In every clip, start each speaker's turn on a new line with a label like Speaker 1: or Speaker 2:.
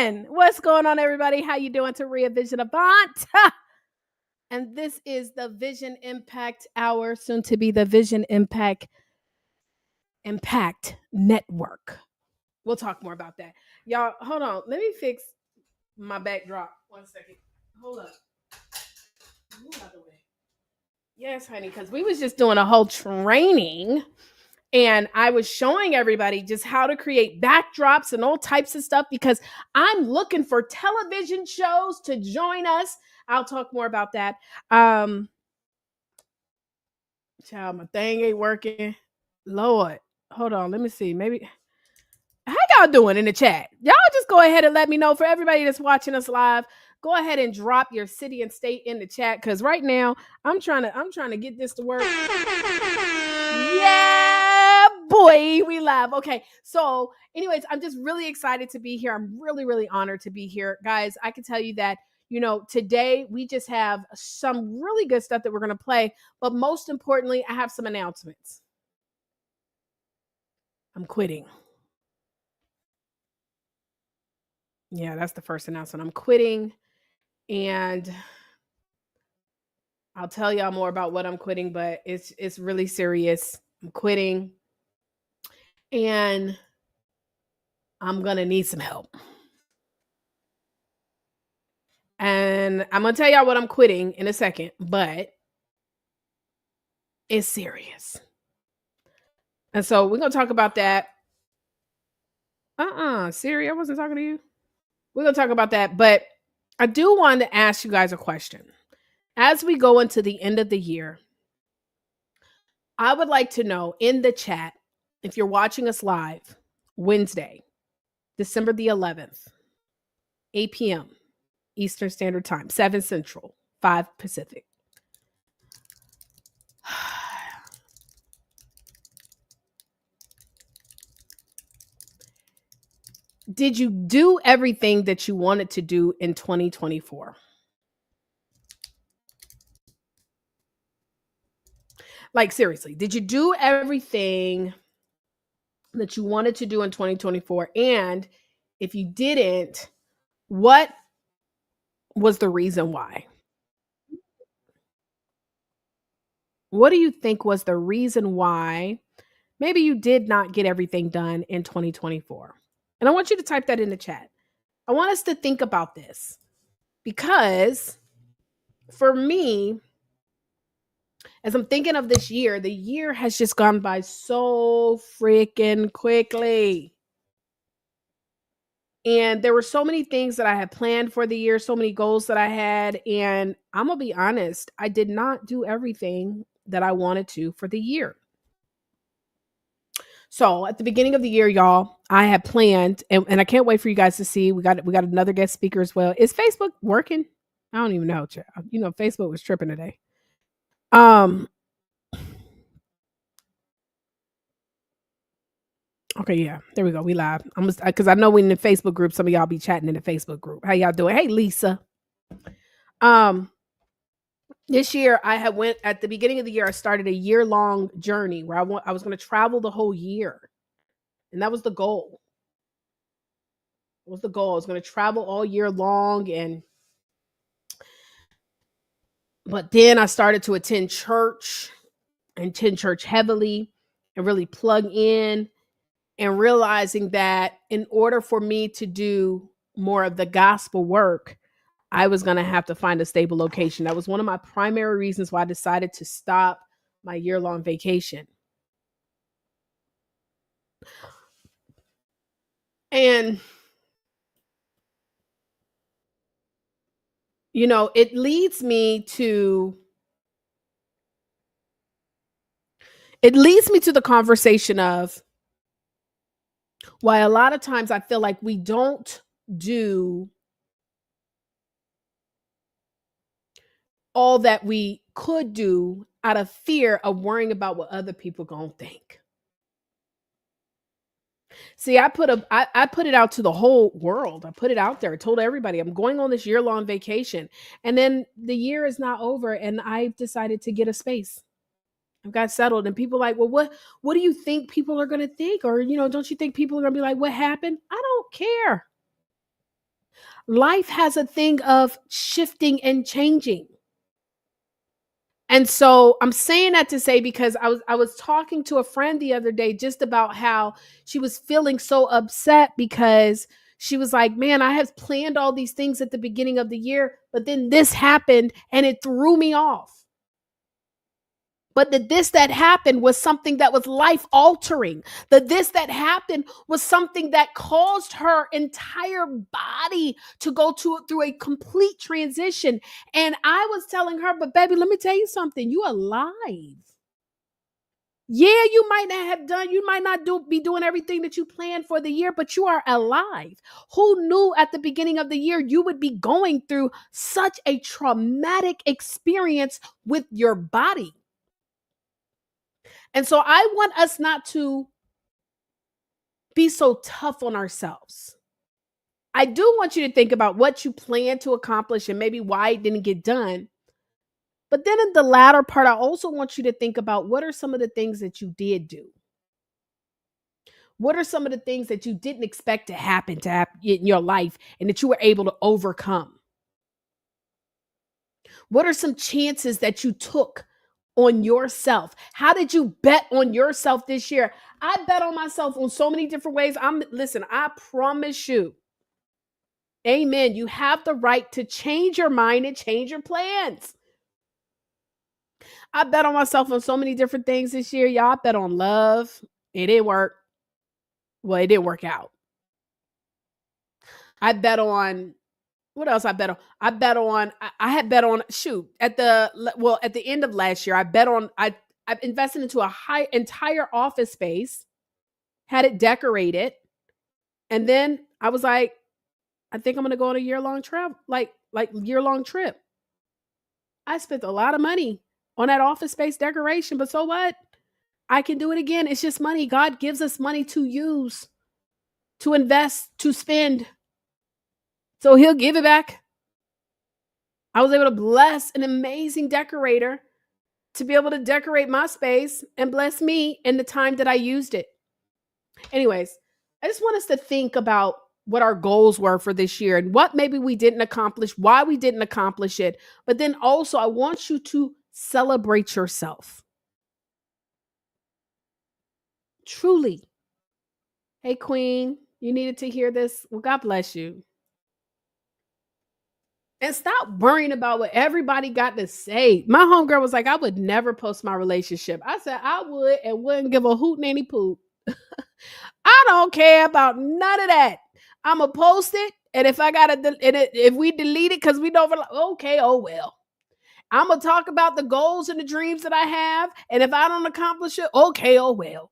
Speaker 1: Listen, what's going on, everybody? How you doing? Taria Vision Avant. And this is the Vision Impact Hour, soon to be the Vision Impact Network. We'll talk more about that. Y'all, hold on. Let me fix my backdrop. 1 second. Hold up. Move out the way. Yes, honey, because we was just doing a whole training and I was showing everybody just how to create backdrops and all types of stuff because I'm looking for television shows to join us. I'll talk more about that. Child, my thing ain't working. Lord, hold on. Let me see. Maybe how y'all doing in the chat? Y'all just go ahead and let me know. For everybody that's watching us live, go ahead and drop your city and state in the chat because right now I'm trying to get this to work. Yeah, boy, we live. Okay, so anyways, I'm just really excited to be here. I'm really, really honored to be here, guys. I can tell you that today we just have some really good stuff that we're going to play, but most importantly, I have some announcements. I'm quitting. Yeah, that's the first announcement. I'm quitting, and I'll tell y'all more about what I'm quitting, but it's really serious. I'm quitting, and I'm going to need some help. And I'm going to tell y'all what I'm quitting in a second, but it's serious. And so we're going to talk about that. Siri, I wasn't talking to you. We're going to talk about that, but I do want to ask you guys a question. As we go into the end of the year, I would like to know in the chat, if you're watching us live, Wednesday, December the 11th, 8 p.m. Eastern Standard Time, 7 Central, 5 Pacific. Did you do everything that you wanted to do in 2024? Like, seriously, did you do everything that you wanted to do in 2024? And if you didn't, what was the reason why? What do you think was the reason why maybe you did not get everything done in 2024? And I want you to type that in the chat. I want us to think about this because for me, as I'm thinking of this year, the year has just gone by so freaking quickly. And there were so many things that I had planned for the year, so many goals that I had. And I'm going to be honest, I did not do everything that I wanted to for the year. So at the beginning of the year, y'all, I had planned, and I can't wait for you guys to see. We got another guest speaker as well. Is Facebook working? I don't even know. Facebook was tripping today. Okay, yeah, there we go. We live. Because I know we in the Facebook group. Some of y'all be chatting in the Facebook group. How y'all doing? Hey, Lisa. This year I had went at the beginning of the year. I started a year-long journey where I was going to travel the whole year, and that was the goal. I was going to travel all year long, but then I started to attend church heavily and really plug in, and realizing that in order for me to do more of the gospel work, I was going to have to find a stable location. That was one of my primary reasons why I decided to stop my year-long vacation. And, it leads me to the conversation of why a lot of times I feel like we don't do all that we could do out of fear of worrying about what other people gonna think. See, I put it out to the whole world. I put it out there. I told everybody I'm going on this year-long vacation. And then the year is not over and I've decided to get a space. I've got settled, and people are like, well, what do you think people are gonna think? Or, don't you think people are gonna be like, what happened? I don't care. Life has a thing of shifting and changing. And so I'm saying that to say, because I was talking to a friend the other day just about how she was feeling so upset because she was like, "Man, I have planned all these things at the beginning of the year, but then this happened and it threw me off." But the this that happened was something that was life altering. The this that happened was something that caused her entire body to go through a complete transition. And I was telling her, but baby, let me tell you something. You alive. Yeah, you might not be doing everything that you planned for the year, but you are alive. Who knew at the beginning of the year you would be going through such a traumatic experience with your body? And so I want us not to be so tough on ourselves. I do want you to think about what you plan to accomplish and maybe why it didn't get done. But then in the latter part, I also want you to think about what are some of the things that you did do? What are some of the things that you didn't expect to happen in your life and that you were able to overcome? What are some chances that you took on yourself? How did you bet on yourself this year? I bet on myself on so many different ways. Listen, I promise you. Amen. You have the right to change your mind and change your plans. I bet on myself on so many different things this year. Y'all, I bet on love. It didn't work. Well, it didn't work out. I bet on what else I bet on? I had bet on at the end of last year, I invested into a entire office space, had it decorated, and then I was like, I think I'm gonna go on a year-long travel, like year-long trip. I spent a lot of money on that office space decoration, but so what? I can do it again. It's just money. God gives us money to use, to invest, to spend. So he'll give it back. I was able to bless an amazing decorator to be able to decorate my space and bless me in the time that I used it. Anyways, I just want us to think about what our goals were for this year and what maybe we didn't accomplish, why we didn't accomplish it. But then also, I want you to celebrate yourself. Truly. Hey, Queen, you needed to hear this. Well, God bless you. And stop worrying about what everybody got to say. My homegirl was like, I would never post my relationship. I said I would and wouldn't give a hoot nanny poop. I don't care about none of that. I'ma post it, and if I gotta, if we delete it because we don't, okay, oh well. I'm gonna talk about the goals and the dreams that I have, and if I don't accomplish it, okay, oh well.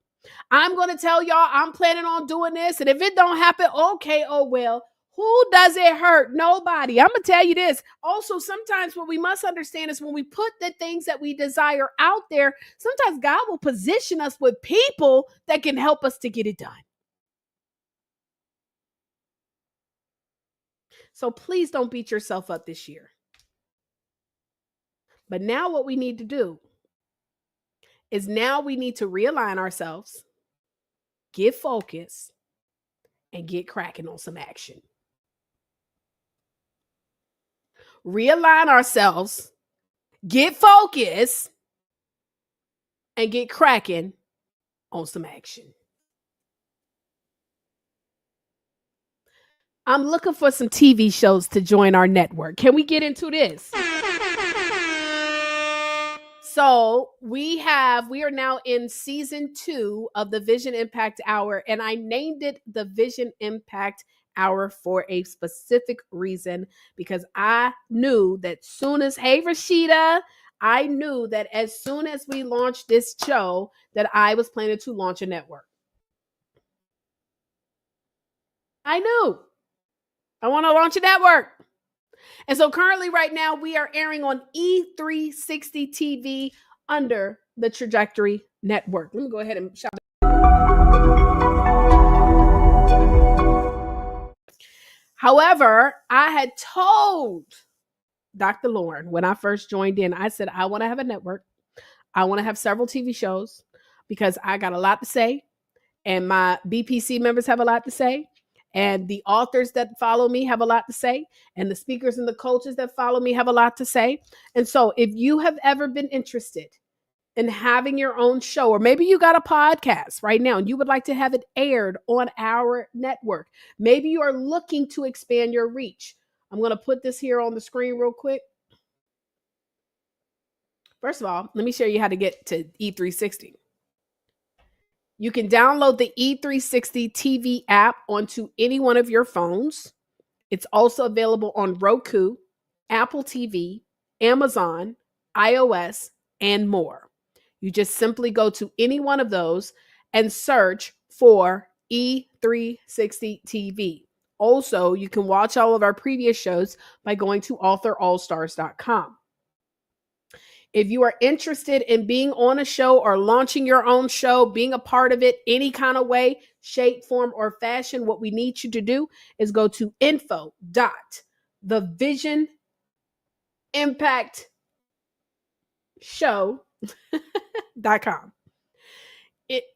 Speaker 1: I'm gonna tell y'all I'm planning on doing this, and if it don't happen, okay, oh well. Who does it hurt? Nobody. I'm gonna tell you this. Also, sometimes what we must understand is when we put the things that we desire out there, sometimes God will position us with people that can help us to get it done. So please don't beat yourself up this year. But now what we need to do is now we need to realign ourselves, get focused, and get cracking on some action. Realign ourselves, get focused, and get cracking on some action. I'm looking for some TV shows to join our network. Can we get into this? So we are now in season 2 of the Vision Impact Hour, and I named it the Vision Impact Hour for a specific reason because I knew that hey Rashida, I knew that as soon as we launched this show that I was planning to launch a network. I knew I want to launch a network. And so currently right now we are airing on E360 TV under the Trajectory Network. Let me go ahead and shout. However, I had told Dr. Lauren when I first joined in, I said, I want to have a network. I want to have several TV shows because I got a lot to say and my BPC members have a lot to say. And the authors that follow me have a lot to say, and the speakers and the coaches that follow me have a lot to say. And so if you have ever been interested in having your own show, or maybe you got a podcast right now and you would like to have it aired on our network, maybe you are looking to expand your reach. I'm going to put this here on the screen real quick. First of all, let me show you how to get to E360. You can download the E360 TV app onto any one of your phones. It's also available on Roku, Apple TV, Amazon, iOS, and more. You just simply go to any one of those and search for E360 TV. Also, you can watch all of our previous shows by going to authorallstars.com. If you are interested in being on a show or launching your own show, being a part of it any kind of way, shape, form, or fashion, what we need you to do is go to info.thevisionimpactshow.com.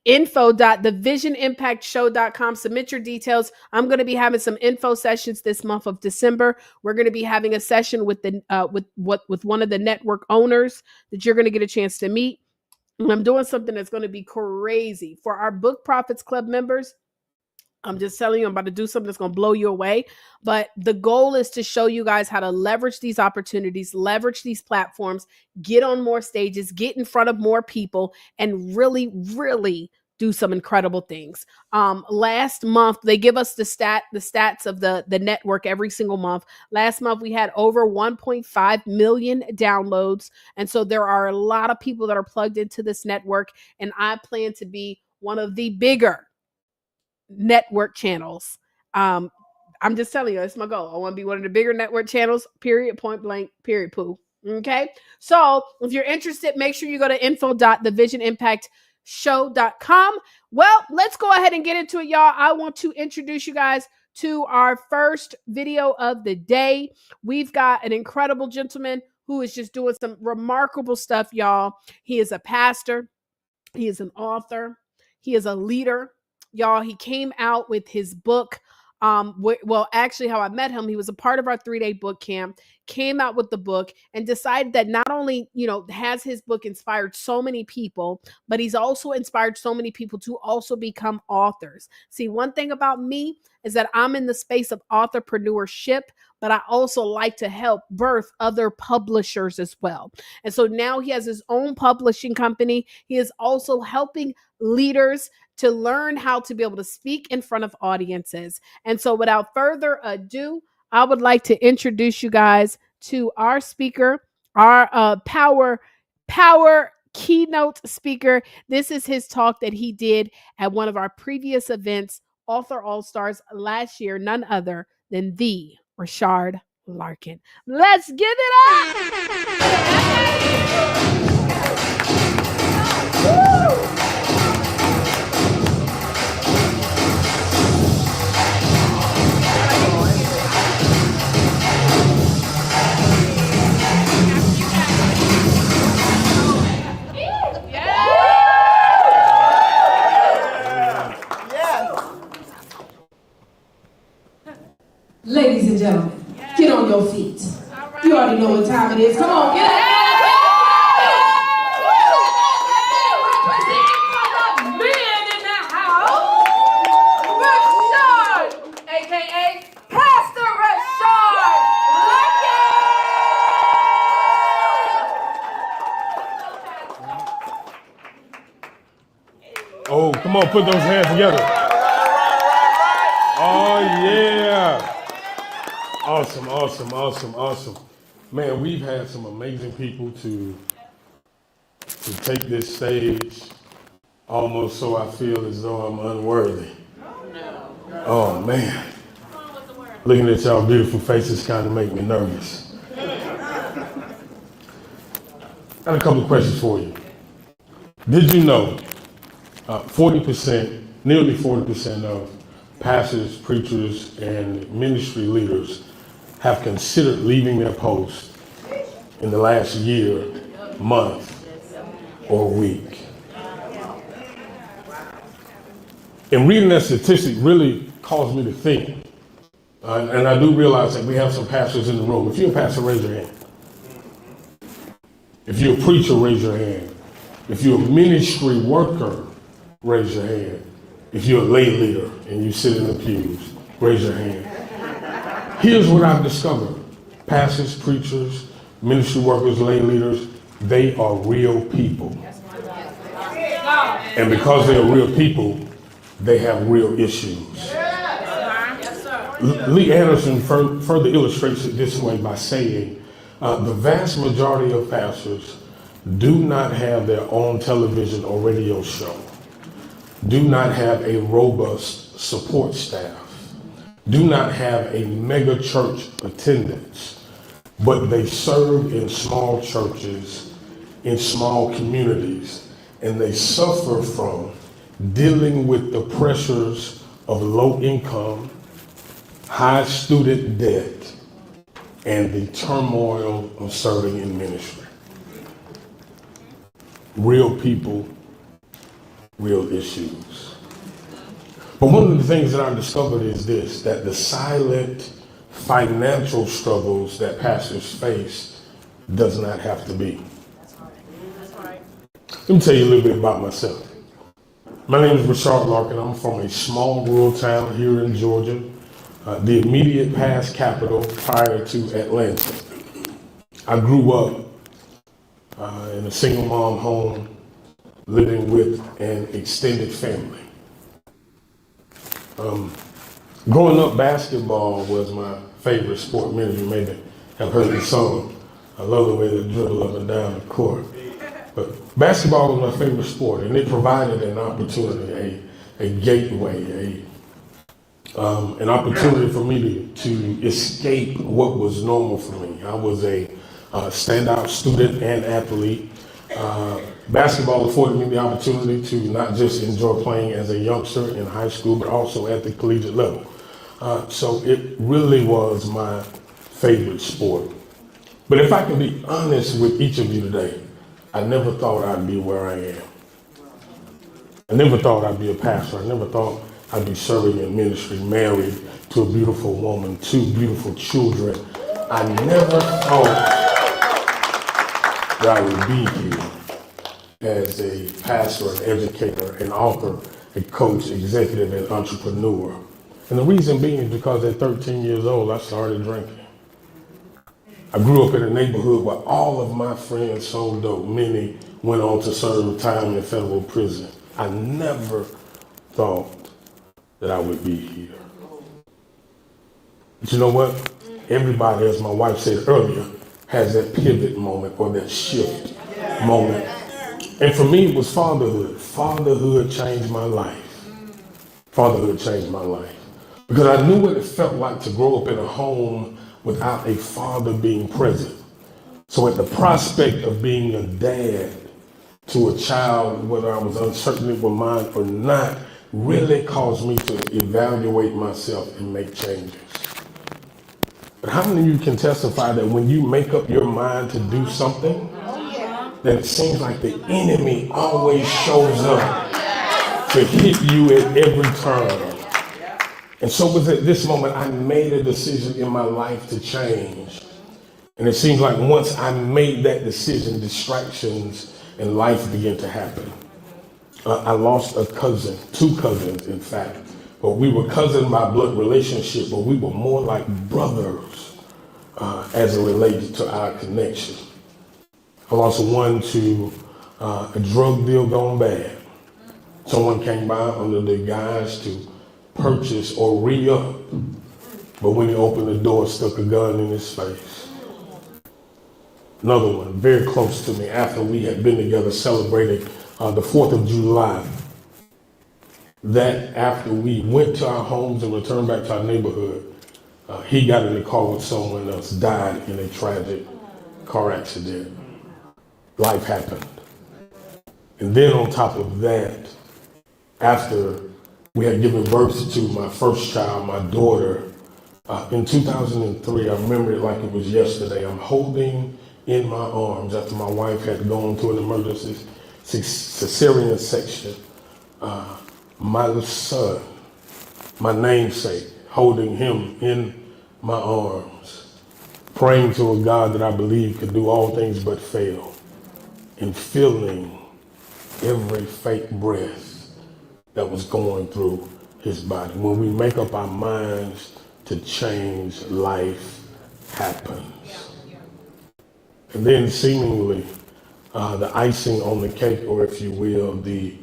Speaker 1: info.thevisionimpactshow.com. Submit your details. I'm going to be having some info sessions this month of December. We're going to be having a session with the with one of the network owners that you're going to get a chance to meet. And I'm doing something that's going to be crazy for our Book Profits Club members. I'm just telling you, I'm about to do something that's going to blow you away. But the goal is to show you guys how to leverage these opportunities, leverage these platforms, get on more stages, get in front of more people, and really, really do some incredible things. Last month, they give us the stats of the network every single month. Last month, we had over 1.5 million downloads. And so there are a lot of people that are plugged into this network. And I plan to be one of the bigger network channels. I'm just telling you, that's my goal. I want to be one of the bigger network channels, period, point blank, period, poo. Okay. So if you're interested, make sure you go to info.thevisionimpactshow.com. Well, let's go ahead and get into it, y'all. I want to introduce you guys to our first video of the day. We've got an incredible gentleman who is just doing some remarkable stuff, y'all. He is a pastor. He is an author. He is a leader. Y'all, he came out with his book. Well, actually, how I met him, he was a part of our 3-day book camp, came out with the book and decided that not only, has his book inspired so many people, but he's also inspired so many people to also become authors. See, one thing about me is that I'm in the space of authorpreneurship, but I also like to help birth other publishers as well. And so now he has his own publishing company. He is also helping leaders to learn how to be able to speak in front of audiences. And so without further ado, I would like to introduce you guys to our speaker, our power keynote speaker. This is his talk that he did at one of our previous events, Author All Stars, last year, none other than the Rechard Larkin. Let's give it up! Woo!
Speaker 2: Ladies and gentlemen, get on your feet. Right. You already know what time it is. Come on, get up. Men in the house, Rechard, aka Pastor Rechard Larkin.
Speaker 3: Oh, come on, put those hands together. Oh, yeah. Awesome. Man, we've had some amazing people to take this stage almost so I feel as though I'm unworthy. Oh, man. Looking at y'all beautiful faces kind of make me nervous. Got a couple of questions for you. Did you know 40%, nearly 40% of pastors, preachers, and ministry leaders have considered leaving their post in the last year, month, or week? And reading that statistic really caused me to think. And I do realize that we have some pastors in the room. If you're a pastor, raise your hand. If you're a preacher, raise your hand. If you're a ministry worker, raise your hand. If you're a lay leader and you sit in the pews, raise your hand. Here's what I've discovered. Pastors, preachers, ministry workers, lay leaders, they are real people. And because they're real people, they have real issues. Lee Anderson further illustrates it this way by saying, the vast majority of pastors do not have their own television or radio show, do not have a robust support staff, do not have a mega church attendance, but they serve in small churches, in small communities, and they suffer from dealing with the pressures of low income, high student debt, and the turmoil of serving in ministry. Real people, real issues. But one of the things that I discovered is this, that the silent financial struggles that pastors face does not have to be.
Speaker 1: That's right.
Speaker 3: Let me tell you a little bit about myself. My name is Rechard Larkin. I'm from a small rural town here in Georgia, the immediate past capital prior to Atlanta. I grew up in a single mom home, living with an extended family. Growing up, basketball was my favorite sport. Many of you may have heard the song. I love the way they dribble up and down the court. But basketball was my favorite sport, and it provided an opportunity, a gateway, an opportunity for me to escape what was normal for me. I was a standout student and athlete. Basketball afforded me the opportunity to not just enjoy playing as a youngster in high school, but also at the collegiate level. So it really was my favorite sport. But if I can be honest with each of you today, I never thought I'd be where I am. I never thought I'd be a pastor. I never thought I'd be serving in ministry, married to a beautiful woman, 2 beautiful children. I never thought that I would be here as a pastor, an educator, an author, a coach, executive, and entrepreneur. And the reason being is because at 13 years old, I started drinking. I grew up in a neighborhood where all of my friends sold dope. Many went on to serve time in federal prison. I never thought that I would be here. But you know what? Everybody, as my wife said earlier, has that pivot moment or that shift moment. And for me, it was fatherhood. Fatherhood changed my life. Fatherhood changed my life. Because I knew what it felt like to grow up in a home without a father being present. So at the prospect of being a dad to a child, whether I was uncertain it were mine or not, really caused me to evaluate myself and make changes. But how many of you can testify that when you make up your mind to do something, that it seems like the enemy always shows up to hit you at every turn? And so was at this moment, I made a decision in my life to change. And it seems like once I made that decision, distractions and life began to happen. I lost a cousin, 2 cousins, in fact. But we were cousins by blood relationship, but we were more like brothers as it related to our connection. I lost one to a drug deal gone bad. Someone came by under the guise to purchase or re-up, but when he opened the door, stuck a gun in his face. Another one, very close to me, after we had been together celebrating the 4th of July, that after we went to our homes and returned back to our neighborhood, he got in the car with someone else, died in a tragic car accident. Life happened. And then on top of that, after we had given birth to my first child, my daughter, in 2003, I remember it like it was yesterday. I'm holding in my arms, after my wife had gone to an emergency cesarean section, my son, my namesake, holding him in my arms, praying to a God that I believe could do all things but fail, and feeling every fake breath that was going through his body. When we make up our minds to change, life happens. And then seemingly, the icing on the cake, or if you will, the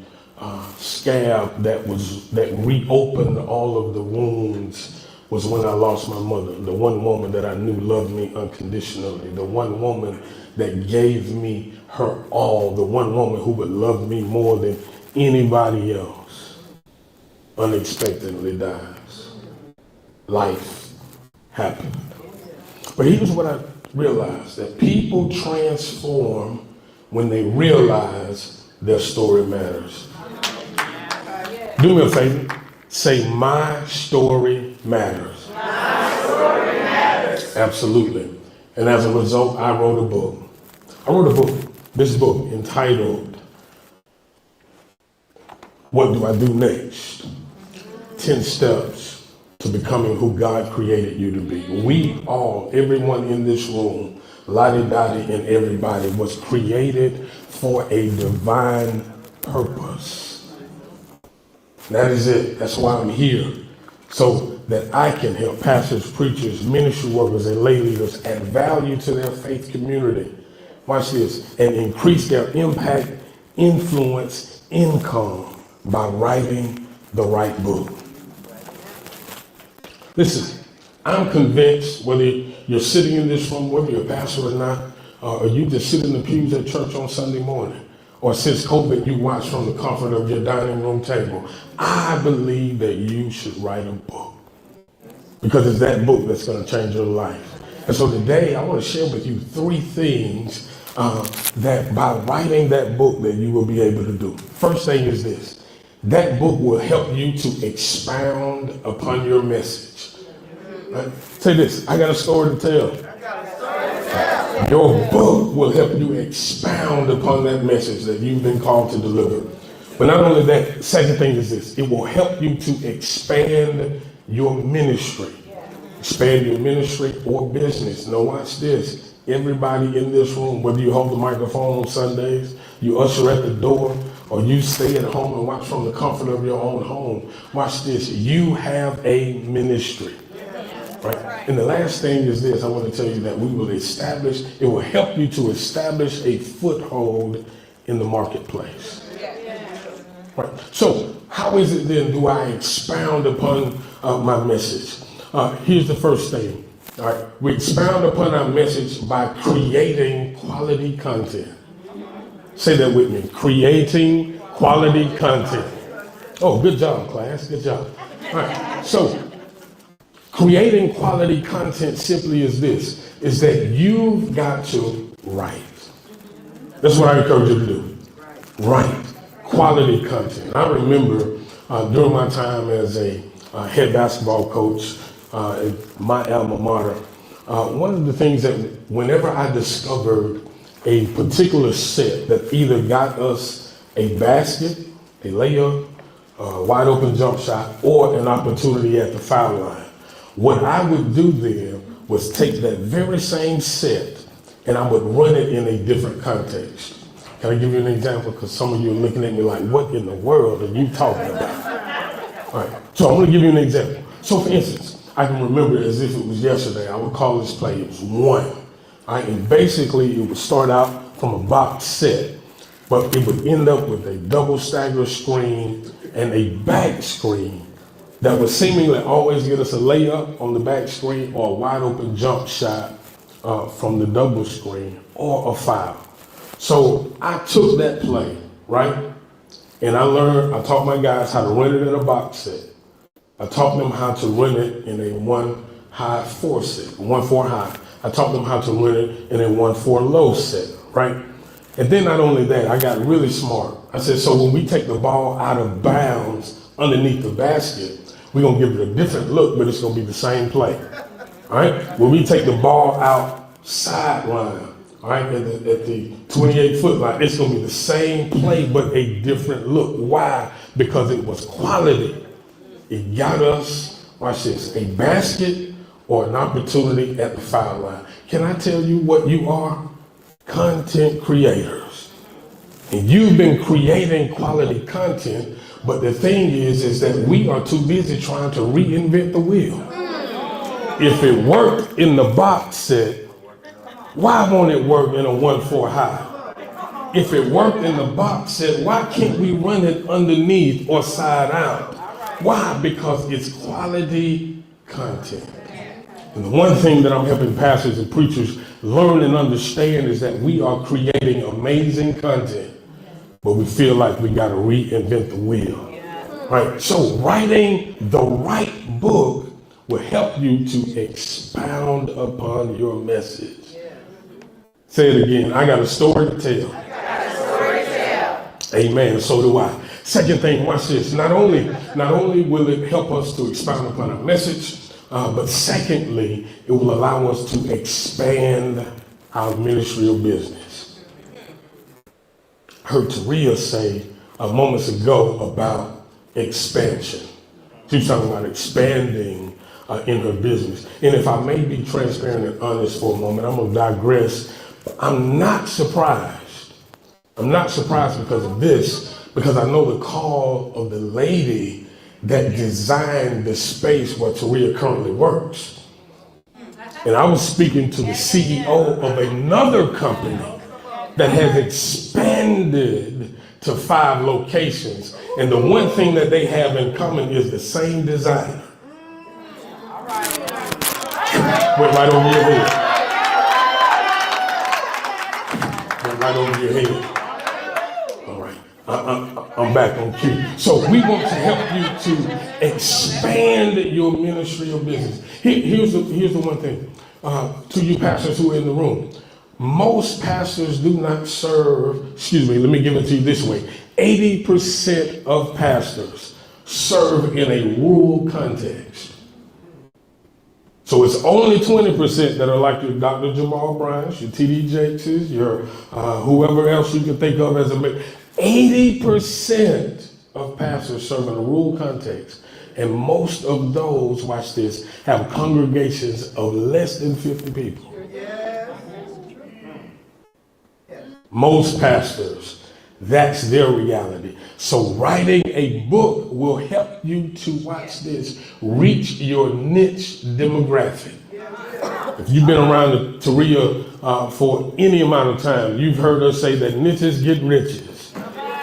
Speaker 3: scab that reopened all of the wounds, was when I lost my mother, the one woman that I knew loved me unconditionally, the one woman that gave me her all, the one woman who would love me more than anybody else, unexpectedly dies. Life happened. But here's what I realized, that people transform when they realize their story matters. Do me a favor, say, my story matters. My story matters. Absolutely. And as a result, I wrote a book. This book entitled, What Do I Do Next? 10 Steps to Becoming Who God Created You to Be. We all, everyone in this room, Lottie Dottie and everybody, was created for a divine purpose. That is it. That's why I'm here. So that I can help pastors, preachers, ministry workers, and lay leaders add value to their faith community. Watch this. And increase their impact, influence, income by writing the right book. Listen, I'm convinced, whether you're sitting in this room, whether you're a pastor or not, or you just sit in the pews at church on Sunday morning, or since COVID, you watch from the comfort of your dining room table, I believe that you should write a book, because it's that book that's going to change your life. And so today, I want to share with you 3 things that by writing that book that you will be able to do. First thing is this: that book will help you to expound upon your message. Right? Say this: I got a story to tell. Your book will help you expound upon that message that you've been called to deliver. But not only that, second thing is this: it will help you to expand your ministry. Expand your ministry or business. Now watch this. Everybody in this room, whether you hold the microphone on Sundays, you usher at the door, or you stay at home and watch from the comfort of your own home, watch this. You have a ministry. Right? And the last thing is this: I want to tell you that it will help you to establish a foothold in the marketplace. Right? So how is it then do I expound upon my message? Here's the first thing. All right, we expound upon our message by creating quality content. Say that with me: creating quality content. Oh, good job, class. Good job. All right, so creating quality content simply is this: is that you've got to write. That's what I encourage you to do. Write quality content. I remember during my time as a head basketball coach at my alma mater, one of the things that whenever I discovered a particular set that either got us a basket, a layup, a wide open jump shot, or an opportunity at the foul line, what I would do then was take that very same set and I would run it in a different context. Can I give you an example? Because some of you are looking at me like, what in the world are you talking about? All right, so I'm going to give you an example. So for instance, I can remember as if it was yesterday. I would call this play, it was one. All right, and basically it would start out from a box set, but it would end up with a double stagger screen and a back screen that would seemingly always get us a layup on the back screen or a wide open jump shot from the double screen or a foul. So I took that play, right? And I taught my guys how to run it in a box set. I taught them how to run it in a 1-high-4 set, 1-4 high. I taught them how to run it in a 1-4 low set, right? And then not only that, I got really smart. I said, so when we take the ball out of bounds underneath the basket, we're going to give it a different look, but it's going to be the same play, all right? When we take the ball out sideline, all right, at the 28-foot line, it's going to be the same play, but a different look. Why? Because it was quality. It got us, watch this, a basket or an opportunity at the foul line. Can I tell you what you are? Content creators. And you've been creating quality content, but the thing is that we are too busy trying to reinvent the wheel. If it worked in the box set, why won't it work in a 1/4 high? If it worked in the box set, why can't we run it underneath or side out? Why? Because it's quality content. And the one thing that I'm helping pastors and preachers learn and understand is that we are creating amazing content, but we feel like we got to reinvent the wheel. Right? So writing the right book will help you to expound upon your message. Say it again. I got a story to tell. Amen. So do I. Second thing, watch this. Not only will it help us to expound upon our message, but secondly, it will allow us to expand our ministerial business. I heard Taria say moments ago about expansion. She was talking about expanding in her business. And if I may be transparent and honest for a moment, I'm going to digress. I'm not surprised. I'm not surprised because of this, because I know the call of the lady that designed the space where Taria currently works. And I was speaking to the CEO of another company that has expanded to 5 locations. And the one thing that they have in common is the same designer. Went right over your head. Went right over your head. All right. I'm back on cue. So we want to help you to expand your ministerial business. Here's the one thing. To you pastors who are in the room. Most pastors do not serve, let me give it to you this way. 80% of pastors serve in a rural context. So it's only 20% that are like your Dr. Jamal Bryant's, your T.D. Jakes's, your whoever else you can think of as a 80% of pastors serve in a rural context. And most of those, watch this, have congregations of less than 50 people. Most pastors, that's their reality. So writing a book will help you to, watch this, reach your niche demographic. If you've been around Taria for any amount of time, you've heard us say that niches get riches.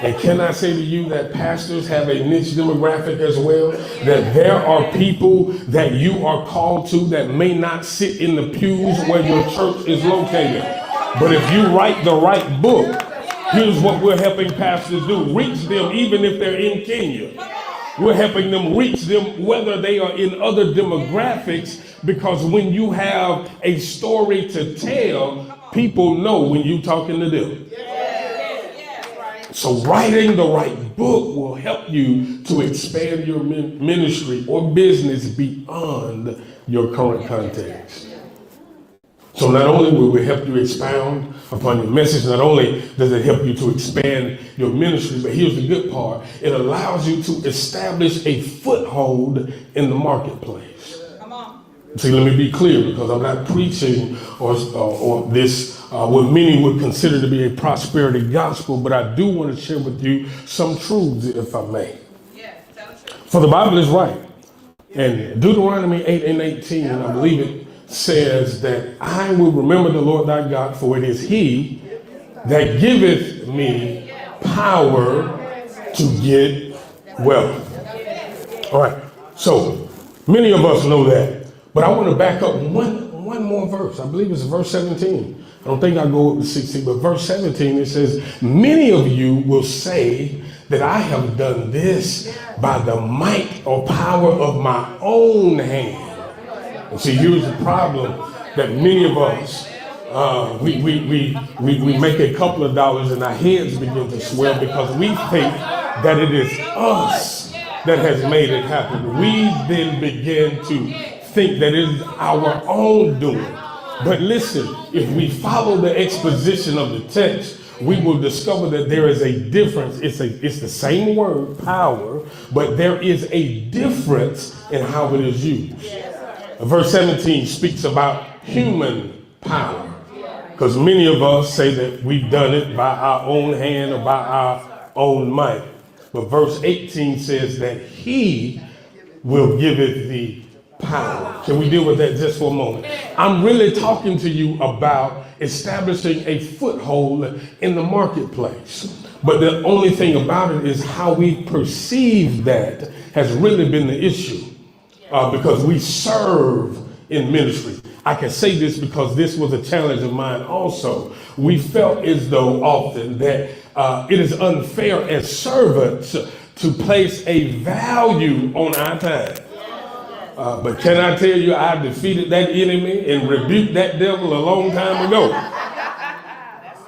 Speaker 3: And can I say to you that pastors have a niche demographic as well? That there are people that you are called to that may not sit in the pews where your church is located. But if you write the right book, here's what we're helping pastors do. Reach them even if they're in Kenya. We're helping them reach them whether they are in other demographics, because when you have a story to tell, people know when you're talking to them. So writing the right book will help you to expand your ministry or business beyond your current context. So not only will we help you expound upon your message, not only does it help you to expand your ministry, but here's the good part. It allows you to establish a foothold in the marketplace. Come on. See, let me be clear, because I'm not preaching or this, what many would consider to be a prosperity gospel, but I do want to share with you some truths, if I may. For the Bible is right. And Deuteronomy 8:18, I believe it, says that I will remember the Lord thy God, for it is he that giveth me power to get wealth. All right, so many of us know that, but I want to back up one more verse. I believe it's verse 17. I don't think I go up to 16, but verse 17, it says, many of you will say that I have done this by the might or power of my own hand. And see, here's the problem that many of us, we make a couple of dollars and our heads begin to swell because we think that it is us that has made it happen. We then begin to think that it is our own doing. But listen, if we follow the exposition of the text, we will discover that there is a difference. It's the same word, power, but there is a difference in how it is used. Verse 17 speaks about human power, because many of us say that we've done it by our own hand or by our own might. But verse 18 says that he will give it the power. Can we deal with that just for a moment? I'm really talking to you about establishing a foothold in the marketplace. But the only thing about it is how we perceive that has really been the issue, because we serve in ministry. I can say this because this was a challenge of mine also. We felt as though often that it is unfair as servants to place a value on our time. But can I tell you, I defeated that enemy and rebuked that devil a long time ago.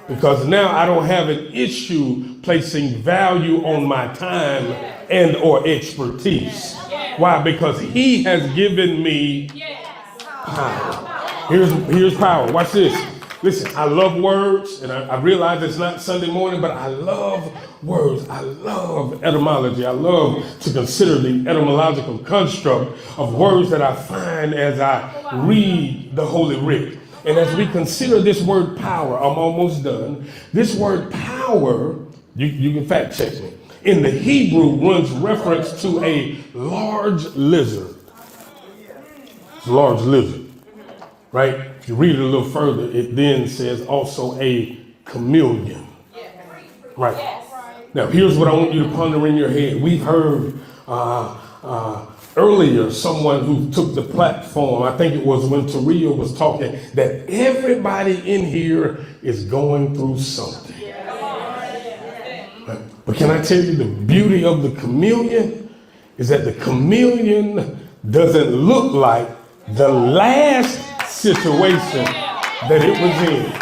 Speaker 3: Because now I don't have an issue placing value on my time and or expertise. Why? Because he has given me power. Here's power. Watch this. Listen, I love words, and I realize it's not Sunday morning, but I love words. I love etymology. I love to consider the etymological construct of words that I find as I read the Holy Writ. And as we consider this word power, I'm almost done. This word power, you can fact check me, in the Hebrew runs reference to a large lizard. It's a large lizard, right? If you read it a little further, it then says also a chameleon. Right. Now, here's what I want you to ponder in your head. We've heard earlier someone who took the platform, I think it was when Taria was talking, that everybody in here is going through something. But can I tell you the beauty of the chameleon is that the chameleon doesn't look like the last situation that it was in.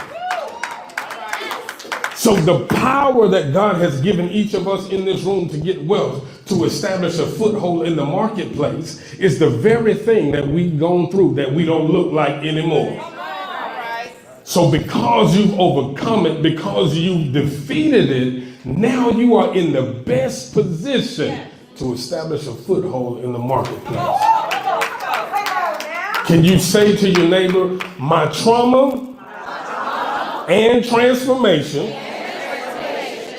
Speaker 3: So the power that God has given each of us in this room to get wealth, to establish a foothold in the marketplace, is the very thing that we've gone through that we don't look like anymore. So because you've overcome it, because you've defeated it, now you are in the best position to establish a foothold in the marketplace. Can you say to your neighbor, my trauma and transformation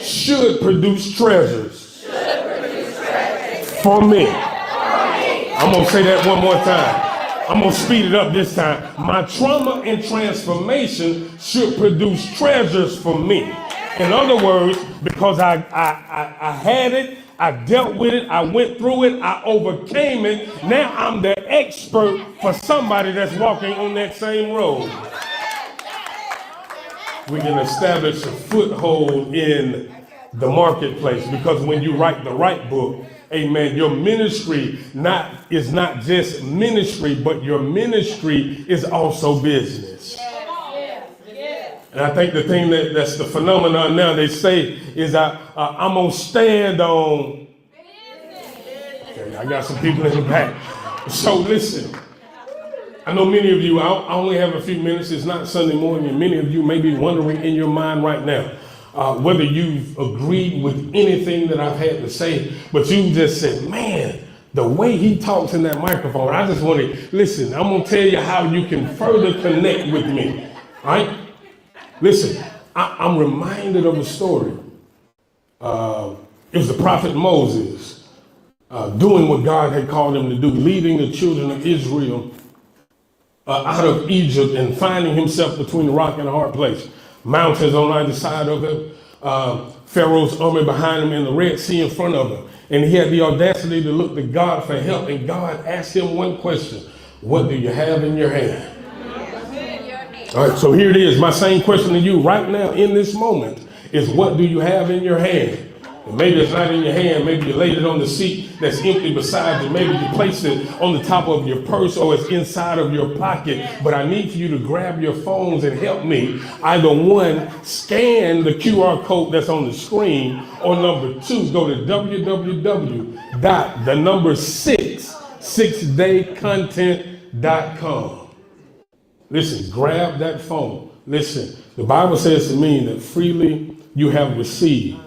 Speaker 3: should produce treasures for me? I'm going to say that one more time. I'm going to speed it up this time. My trauma and transformation should produce treasures for me. In other words, because I had it, I dealt with it, I went through it, I overcame it. Now I'm the expert for somebody that's walking on that same road. We can establish a foothold in the marketplace, because when you write the right book, amen, your ministry is not just ministry, but your ministry is also business. And I think the thing that's the phenomenon now, they say, is I'm going to stand on. Okay, I got some people in the back. So listen, I know many of you, I only have a few minutes. It's not Sunday morning, and many of you may be wondering in your mind right now whether you've agreed with anything that I've had to say, but you just said, man, the way he talks in that microphone, I just want to, listen, I'm going to tell you how you can further connect with me, all right? Listen, I'm reminded of a story. It was the prophet Moses doing what God had called him to do, leading the children of Israel out of Egypt and finding himself between a rock and a hard place. Mountains on either side of him, Pharaoh's army behind him, and the Red Sea in front of him. And he had the audacity to look to God for help. And God asked him one question: what do you have in your hand? All right, so here it is. My same question to you right now in this moment is, what do you have in your hand? And maybe it's not in your hand. Maybe you laid it on the seat that's empty beside you. Maybe you placed it on the top of your purse, or it's inside of your pocket. But I need for you to grab your phones and help me. Either one, scan the QR code that's on the screen, or number two, go to www.6daycontent.com. Listen, grab that phone. Listen, the Bible says to me that freely you have received,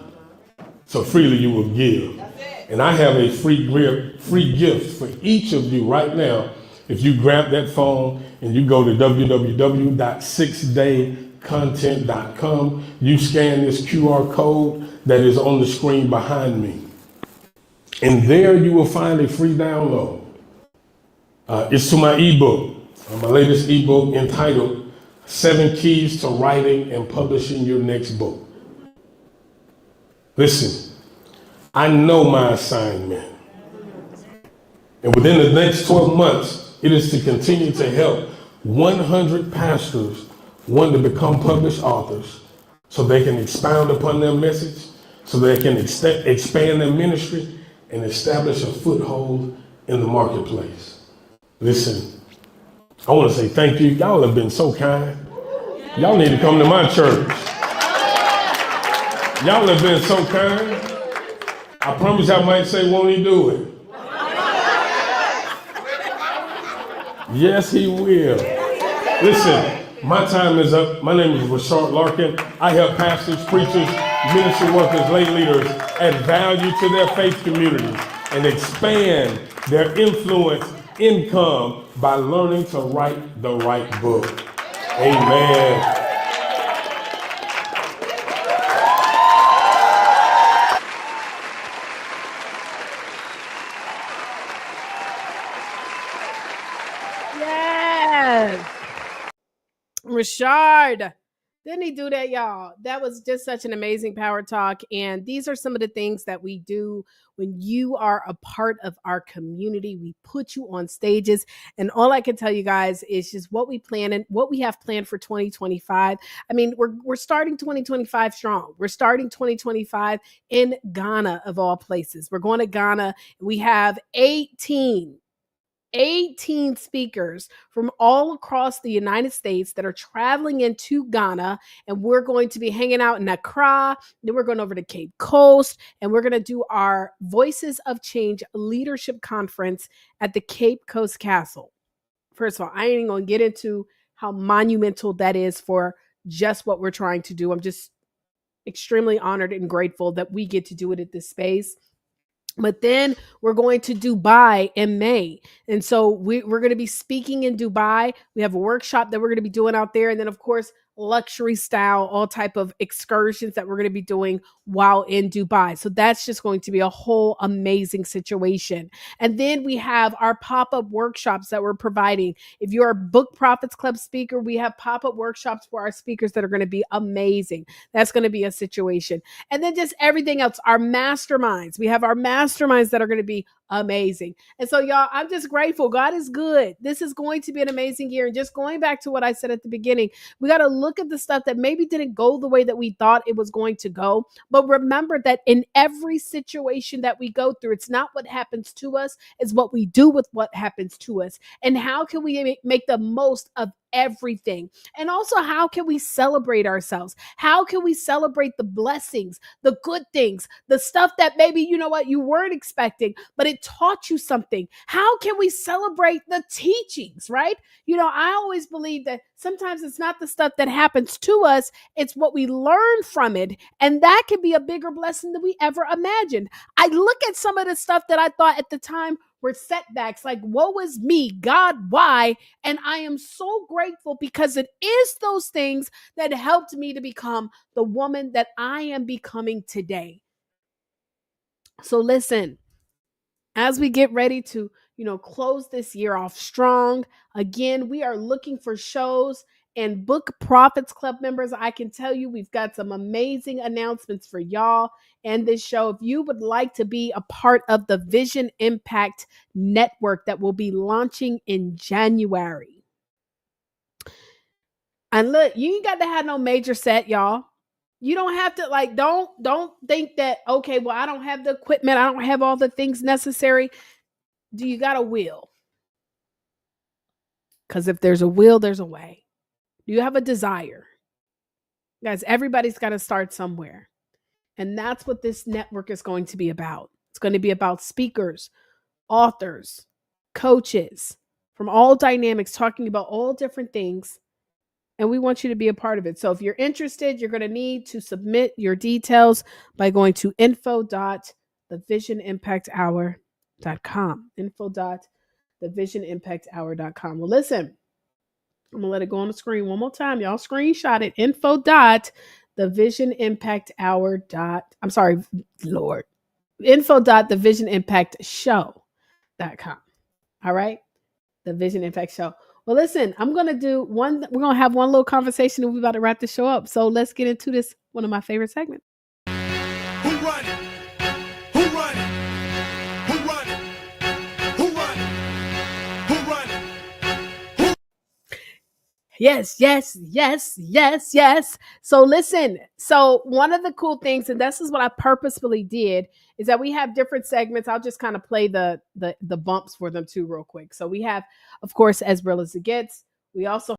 Speaker 3: so freely you will give. And I have a free gift for each of you right now. If you grab that phone and you go to www.6daycontent.com, you scan this QR code that is on the screen behind me. And there you will find a free download. It's to my ebook, my latest ebook entitled 7 Keys to Writing and Publishing Your Next Book. Listen, I know my assignment. And within the next 12 months, it is to continue to help 100 pastors want to become published authors so they can expound upon their message, so they can expand their ministry and establish a foothold in the marketplace. Listen, I want to say thank you. Y'all have been so kind. Y'all need to come to my church. Y'all have been so kind. I promise I might say, won't he do it? Yes, he will. Listen, my time is up. My name is Rechard Larkin. I help pastors, preachers, ministry workers, lay leaders add value to their faith communities and expand their influence, income by learning to write the right book. Amen.
Speaker 1: Yes. Rechard. Didn't he do that, y'all? That was just such an amazing power talk. And these are some of the things that we do when you are a part of our community. We put you on stages. And all I can tell you guys is just what we plan and what we have planned for 2025. I mean, we're starting 2025 strong. We're starting 2025 in Ghana, of all places. We're going to Ghana. We have 18 speakers from all across the United States that are traveling into Ghana, and we're going to be hanging out in Accra. Then we're going over to Cape Coast, and we're going to do our Voices of Change Leadership Conference at the Cape Coast Castle. First of all, I ain't even going to get into how monumental that is for just what we're trying to do. I'm just extremely honored and grateful that we get to do it at this space. But then we're going to Dubai in May. And so we're going to be speaking in Dubai. We have a workshop that we're going to be doing out there. And then, of course, luxury style, all type of excursions that we're going to be doing while in Dubai. So that's just going to be a whole amazing situation. And then we have our pop-up workshops that we're providing. If you're a Book Profits Club speaker, we have pop-up workshops for our speakers that are going to be amazing. That's going to be a situation. And then just everything else, our masterminds. We have our masterminds that are going to be amazing. And so, y'all, I'm just grateful. God is good. This is going to be an amazing year. And just going back to what I said at the beginning, we got to look at the stuff that maybe didn't go the way that we thought it was going to go. But remember that in every situation that we go through, it's not what happens to us, it's what we do with what happens to us. And how can we make the most of everything? And also, how can we celebrate ourselves? How can we celebrate the blessings, the good things, the stuff that maybe, you know what, you weren't expecting, but it taught you something? How can we celebrate the teachings, right? You know, I always believe that sometimes it's not the stuff that happens to us, it's what we learn from it. And that can be a bigger blessing than we ever imagined. I look at some of the stuff that I thought at the time were setbacks, like, woe is me, God, why? And I am so grateful because it is those things that helped me to become the woman that I am becoming today. So listen, as we get ready to, close this year off strong, again, we are looking for shows and Book Profits Club members. I can tell you we've got some amazing announcements for y'all and this show. If you would like to be a part of the Vision Impact Network that will be launching in January. And look, you ain't got to have no major set, y'all. You don't have to, don't think that, okay, well, I don't have the equipment, I don't have all the things necessary. Do you got a will? Because if there's a will, there's a way. Do you have a desire? Guys, everybody's got to start somewhere. And that's what this network is going to be about. It's going to be about speakers, authors, coaches from all dynamics, talking about all different things and we want you to be a part of it. So if you're interested, you're going to need to submit your details by going to info.thevision.impacthour.com. Info.thevision.impacthour.com. Well, listen, I'm gonna let it go on the screen one more time. Y'all screenshot it. info.thevision.impactshow.com. All right. The Vision Impact Show. Well, listen, we're going to have one little conversation and we're about to wrap the show up. So let's get into this, one of my favorite segments.
Speaker 4: Who run it? Who run it? Who run it? Who run it? Who run it?
Speaker 1: Yes. So listen, so one of the cool things, and this is what I purposefully did, is that we have different segments. I'll just kind of play the bumps for them too real quick. So we have, of course, As Real as It Gets. We also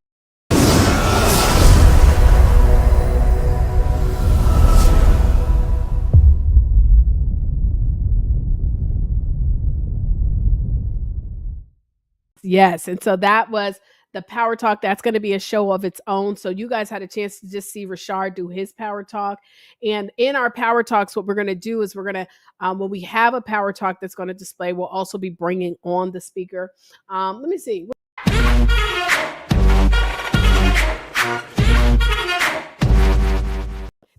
Speaker 1: Yes. And so that was the Power Talk. That's going to be a show of its own. So you guys had a chance to just see Rechard do his Power Talk. And in our Power Talks, what we're going to do is we're going to, when we have a Power Talk that's going to display, we'll also be bringing on the speaker. Let me see.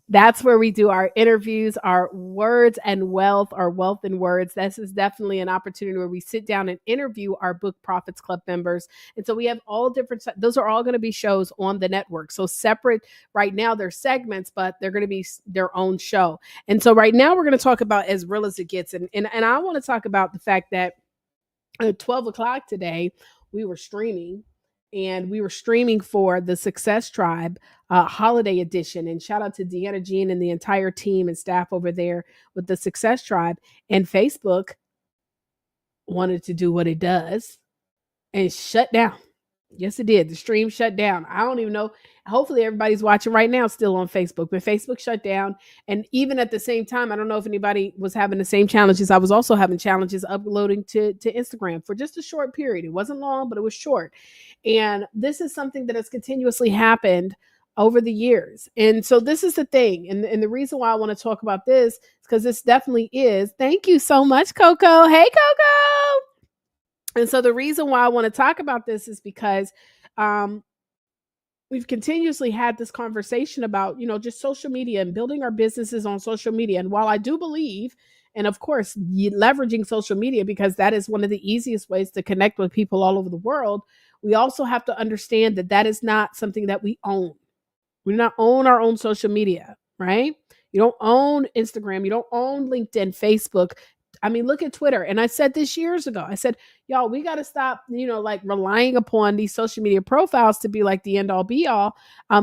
Speaker 1: That's where we do our interviews, our words and wealth, our wealth and words. This is definitely an opportunity where we sit down and interview our Book Profits Club members. And so we have all different, those are all going to be shows on the network. So separate right now, they're segments, but they're going to be their own show. And so right now we're going to talk about As Real as It Gets. And I want to talk about the fact that at 12 o'clock today, we were streaming. And we were streaming for the Success Tribe holiday edition. And shout out to Deanna Jean and the entire team and staff over there with the Success Tribe. And Facebook wanted to do what it does and shut down. Yes, it did. The stream shut down. I don't even know. Hopefully everybody's watching right now still on Facebook, but Facebook shut down. And even at the same time, I don't know if anybody was having the same challenges. I was also having challenges uploading to Instagram for just a short period. It wasn't long, but it was short. And this is something that has continuously happened over the years. And so this is the thing. And the reason why I want to talk about this is because this definitely is. Thank you so much, Coco. Hey, Coco. And so the reason why I want to talk about this is because we've continuously had this conversation about, just social media and building our businesses on social media. And while I do believe, and of course, leveraging social media, because that is one of the easiest ways to connect with people all over the world, we also have to understand that that is not something that we own. We do not own our own social media, right? You don't own Instagram. You don't own LinkedIn, Facebook. I mean, look at Twitter. And I said this years ago. I said, y'all, we got to stop, relying upon these social media profiles to be like the end all be all,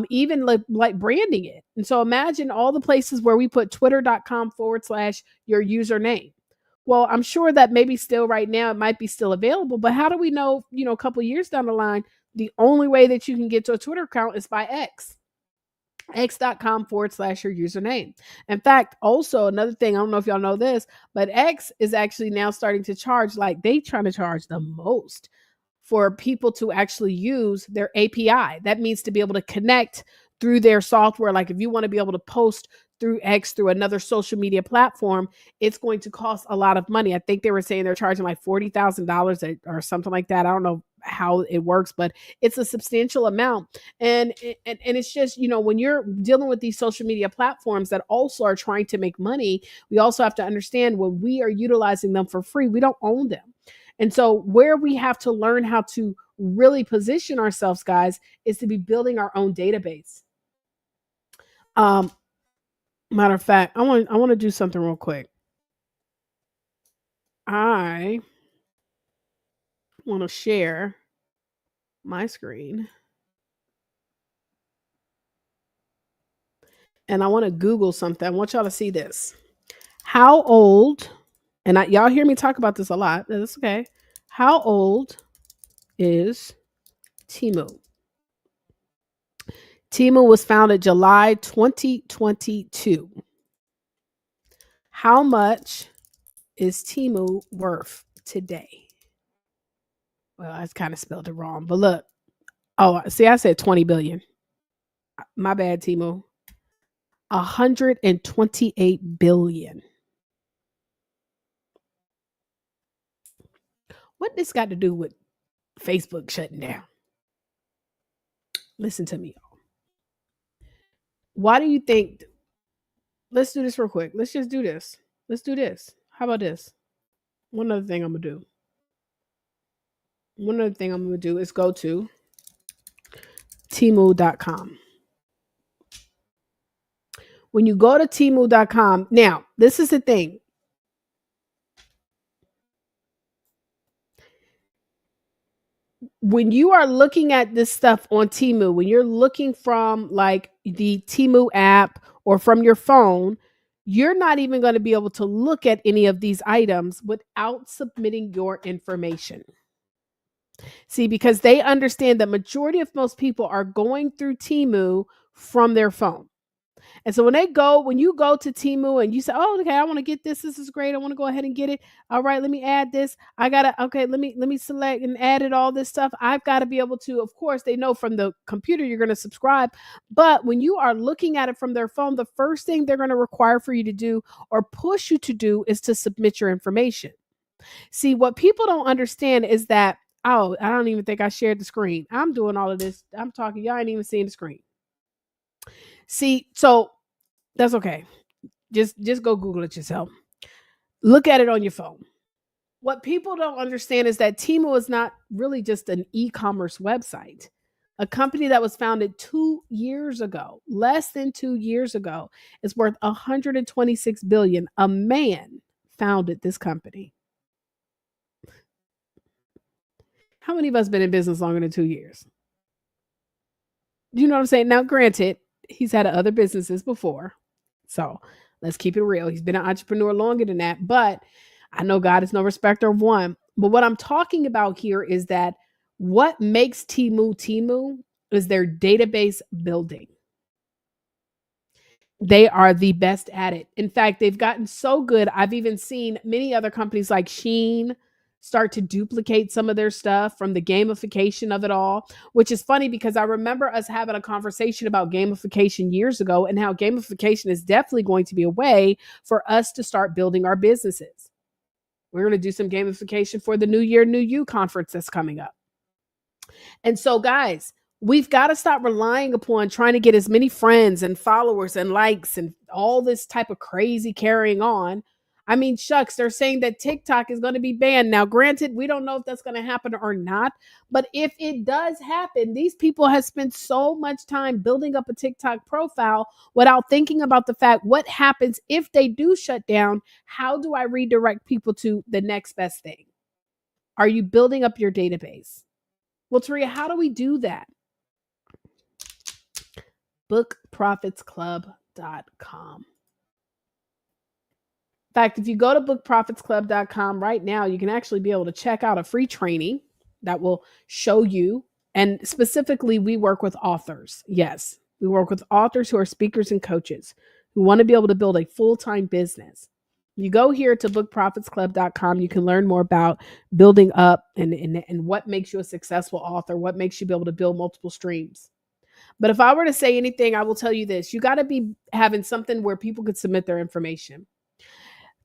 Speaker 1: even like branding it. And so imagine all the places where we put twitter.com/your username. Well, I'm sure that maybe still right now it might be still available, but how do we know, a couple of years down the line, the only way that you can get to a Twitter account is by x.com/your username. In fact, also another thing, I don't know if y'all know this, but X is actually now starting to charge, like they trying to charge the most for people to actually use their API. That means to be able to connect through their software. Like if you want to be able to post through X, through another social media platform, it's going to cost a lot of money. I think they were saying they're charging like $40,000 or something like that. I don't know how it works, but it's a substantial amount. And it's just, when you're dealing with these social media platforms that also are trying to make money, we also have to understand when we are utilizing them for free, we don't own them. And so where we have to learn how to really position ourselves, guys, is to be building our own database. Matter of fact, I want to do something real quick. I want to share my screen. And I want to Google something. I want y'all to see this. How old, and y'all hear me talk about this a lot. That's okay. How old is Temu? Temu was founded July 2022. How much is Temu worth today? Well, I kind of spelled it wrong, but look. Oh, see, I said 20 billion. My bad, Timo. 128 billion. What this got to do with Facebook shutting down? Listen to me. Why do you think? Let's do this real quick. Let's just do this. Let's do this. How about this? One other thing I'm going to do. One other thing I'm going to do is go to Temu.com. When you go to Temu.com, now, this is the thing. When you are looking at this stuff on Temu, when you're looking from like the Temu app or from your phone, you're not even going to be able to look at any of these items without submitting your information. See, because they understand that majority of most people are going through Temu from their phone. And so when you go to Temu and you say, "Oh, okay, I want to get this. This is great. I want to go ahead and get it. All right, let me add this. Let me select and add it, all this stuff. I've got to be able to, of course, they know from the computer you're going to subscribe. But when you are looking at it from their phone, the first thing they're going to require for you to do or push you to do is to submit your information. See, what people don't understand is that, oh, I don't even think I shared the screen. I'm doing all of this. I'm talking. Y'all ain't even seeing the screen. See, so that's okay. Just go Google it yourself. Look at it on your phone. What people don't understand is that Temu is not really just an e-commerce website. A company that was founded 2 years ago, less than 2 years ago, is worth 126 billion. A man founded this company. How many of us been in business longer than 2 years? You know what I'm saying? Now, granted, he's had other businesses before. So let's keep it real. He's been an entrepreneur longer than that, but I know God is no respecter of one. But what I'm talking about here is that what makes Temu is their database building. They are the best at it. In fact, they've gotten so good. I've even seen many other companies like Shein start to duplicate some of their stuff from the gamification of it all, which is funny because I remember us having a conversation about gamification years ago and how gamification is definitely going to be a way for us to start building our businesses. We're going to do some gamification for the New Year, New You conference that's coming up. And so, guys, we've got to stop relying upon trying to get as many friends and followers and likes and all this type of crazy carrying on. I mean, shucks, they're saying that TikTok is going to be banned. Now, granted, we don't know if that's going to happen or not. But if it does happen, these people have spent so much time building up a TikTok profile without thinking about the fact, what happens if they do shut down? How do I redirect people to the next best thing? Are you building up your database? Well, Taria, how do we do that? bookprofitsclub.com. In fact, if you go to bookprofitsclub.com right now, you can actually be able to check out a free training that will show you. And specifically, we work with authors. Yes, we work with authors who are speakers and coaches who want to be able to build a full-time business. You go here to bookprofitsclub.com. You can learn more about building up and what makes you a successful author, what makes you be able to build multiple streams. But if I were to say anything, I will tell you this. You got to be having something where people could submit their information.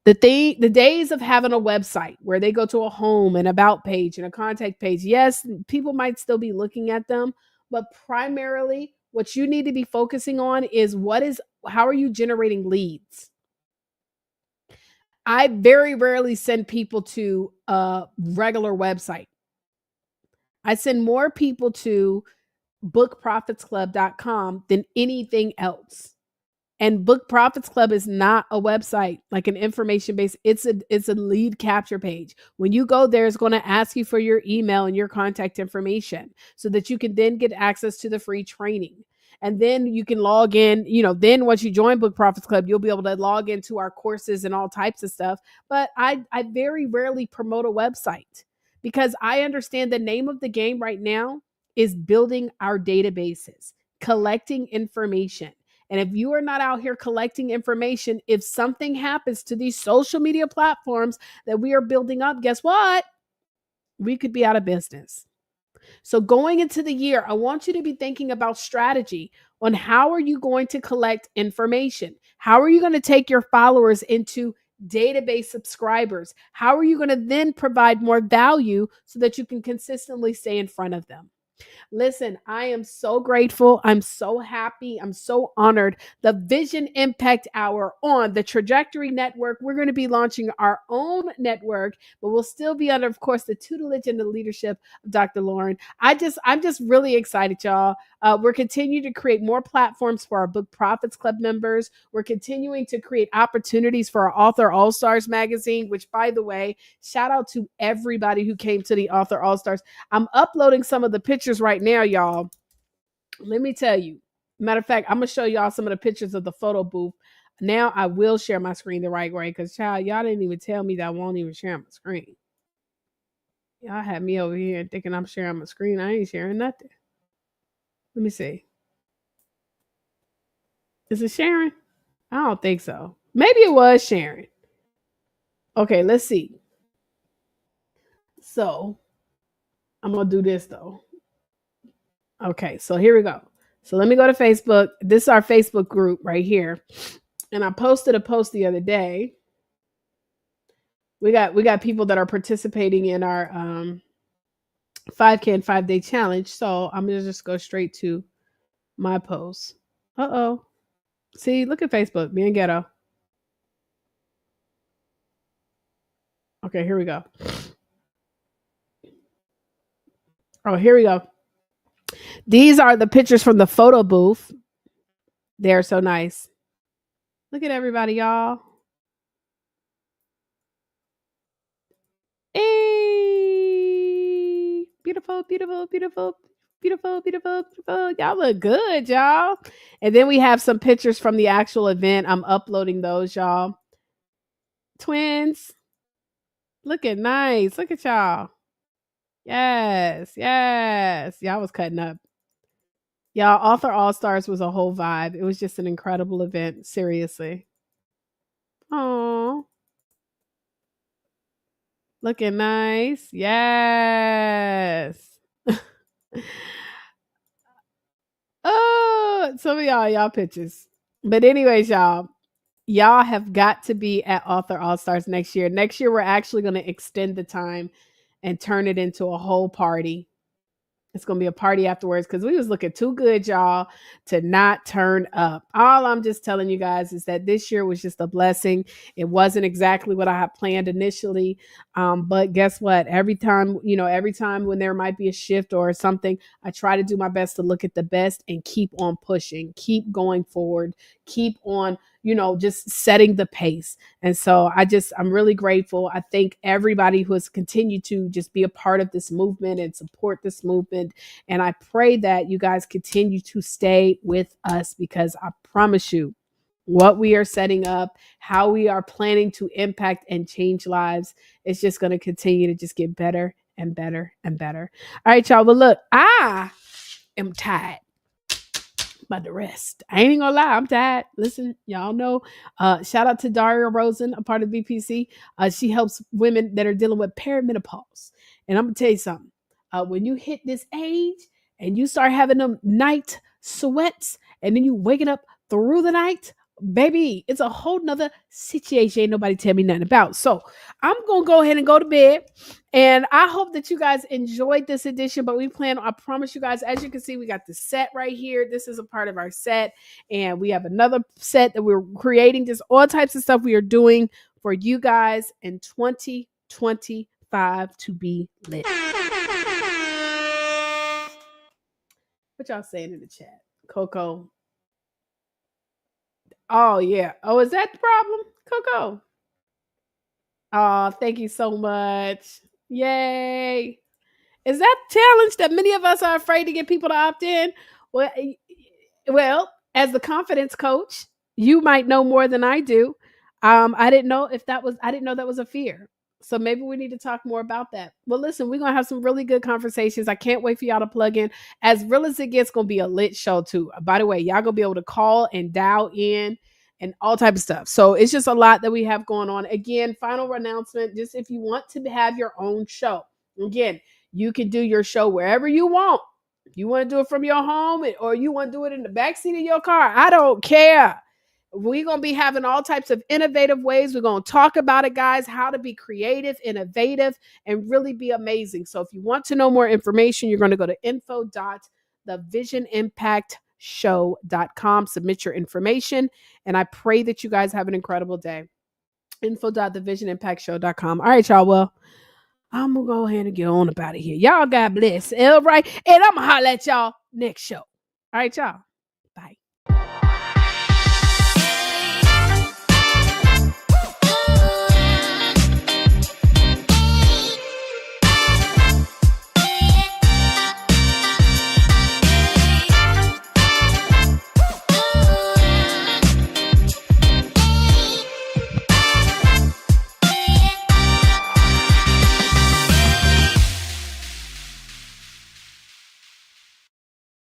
Speaker 1: The days of having a website where they go to a home and about page and a contact page, yes, people might still be looking at them, but primarily what you need to be focusing on is how are you generating leads? I very rarely send people to a regular website. I send more people to bookprofitsclub.com than anything else. And Book Profits Club is not a website, like an information base. It's a lead capture page. When you go there, it's going to ask you for your email and your contact information so that you can then get access to the free training. And then you can log in, then once you join Book Profits Club, you'll be able to log into our courses and all types of stuff. But I very rarely promote a website because I understand the name of the game right now is building our databases, collecting information. And if you are not out here collecting information, if something happens to these social media platforms that we are building up, guess what? We could be out of business. So going into the year, I want you to be thinking about strategy on how are you going to collect information? How are you going to take your followers into database subscribers? How are you going to then provide more value so that you can consistently stay in front of them? Listen, I am so grateful. I'm so happy. I'm so honored. The Vision Impact Hour on the Trajectory Network. We're going to be launching our own network, but we'll still be under, of course, the tutelage and the leadership of Dr. Lauren. I'm just really excited, y'all. We're continuing to create more platforms for our Book Profits Club members. We're continuing to create opportunities for our Author All Stars magazine, which, by the way, shout out to everybody who came to the Author All Stars. I'm uploading some of the pictures right now, y'all. Let me tell you. Matter of fact, I'm going to show y'all some of the pictures of the photo booth. Now I will share my screen the right way because, child, y'all didn't even tell me that I won't even share my screen. Y'all had me over here thinking I'm sharing my screen. I ain't sharing nothing. Let me see. Is it sharing? I don't think so. Maybe it was sharing. Okay, let's see. So I'm going to do this, though. Okay, so here we go. So let me go to Facebook. This is our Facebook group right here. And I posted a post the other day. We got people that are participating in our 5K and 5-day challenge. So I'm going to just go straight to my post. Uh-oh. See, look at Facebook, being ghetto. Okay, here we go. Oh, here we go. These are the pictures from the photo booth. They're so nice. Look at everybody, y'all. Hey, beautiful, beautiful, beautiful, beautiful, beautiful, beautiful. Y'all look good, y'all. And then we have some pictures from the actual event. I'm uploading those, y'all. Twins. Looking nice. Look at y'all. Yes, yes. Y'all was cutting up. Y'all, Author All Stars was a whole vibe. It was just an incredible event. Seriously. Oh, looking nice. Yes. Oh, some of y'all pictures. But anyways, y'all have got to be at Author All Stars next year. Next year, we're actually going to extend the time and turn it into a whole party. It's going to be a party afterwards because we was looking too good, y'all, to not turn up. All I'm just telling you guys is that this year was just a blessing. It wasn't exactly what I had planned initially. But guess what? Every time when there might be a shift or something, I try to do my best to look at the best and keep on pushing, keep going forward, keep on, just setting the pace. And so I'm really grateful. I thank everybody who has continued to just be a part of this movement and support this movement. And I pray that you guys continue to stay with us because I promise you, what we are setting up, how we are planning to impact and change lives, it's just going to continue to just get better and better and better. All right, y'all. Well, look, I am tired. About the rest. I ain't even gonna lie, I'm tired. Listen, y'all know. Shout out to Daria Rosen, a part of BPC. She helps women that are dealing with perimenopause. And I'm gonna tell you something. When you hit this age and you start having them night sweats, and then you waking up through the night, baby, it's a whole nother situation. Ain't nobody tell me nothing about. So I'm gonna go ahead and go to bed. And I hope that you guys enjoyed this edition, but I promise you guys, as you can see, we got the set right here. This is a part of our set. And we have another set that we're creating, just all types of stuff we are doing for you guys in 2025 to be lit. What y'all saying in the chat? Coco. Oh, yeah. Oh, is that the problem? Coco. Oh, thank you so much. Yay. Is that challenge that many of us are afraid to get people to opt in? Well, as the confidence coach, you might know more than I do. I didn't know that was a fear. So maybe we need to talk more about that. Well, listen, we're going to have some really good conversations. I can't wait for y'all to plug in. As real as it gets, going to be a lit show too. By the way, y'all going to be able to call and dial in and all type of stuff. So it's just a lot that we have going on. Again, final announcement, just if you want to have your own show, again, You can do your show wherever you want. You want to do it from your home or you want to do it in the backseat of your car. I don't care. We're going to be having all types of innovative ways. We're going to talk about it, guys, how to be creative, innovative, and really be amazing. So if you want to know more information, you're going to go to info.thevisionImpactshow.com. Submit your information, and I pray that you guys have an incredible day. info.thevisionImpactshow.com. All right, y'all. Well, I'm going to go ahead and get on up out of here. Y'all, God bless. All right. And I'm going to holler at y'all next show. All right, y'all.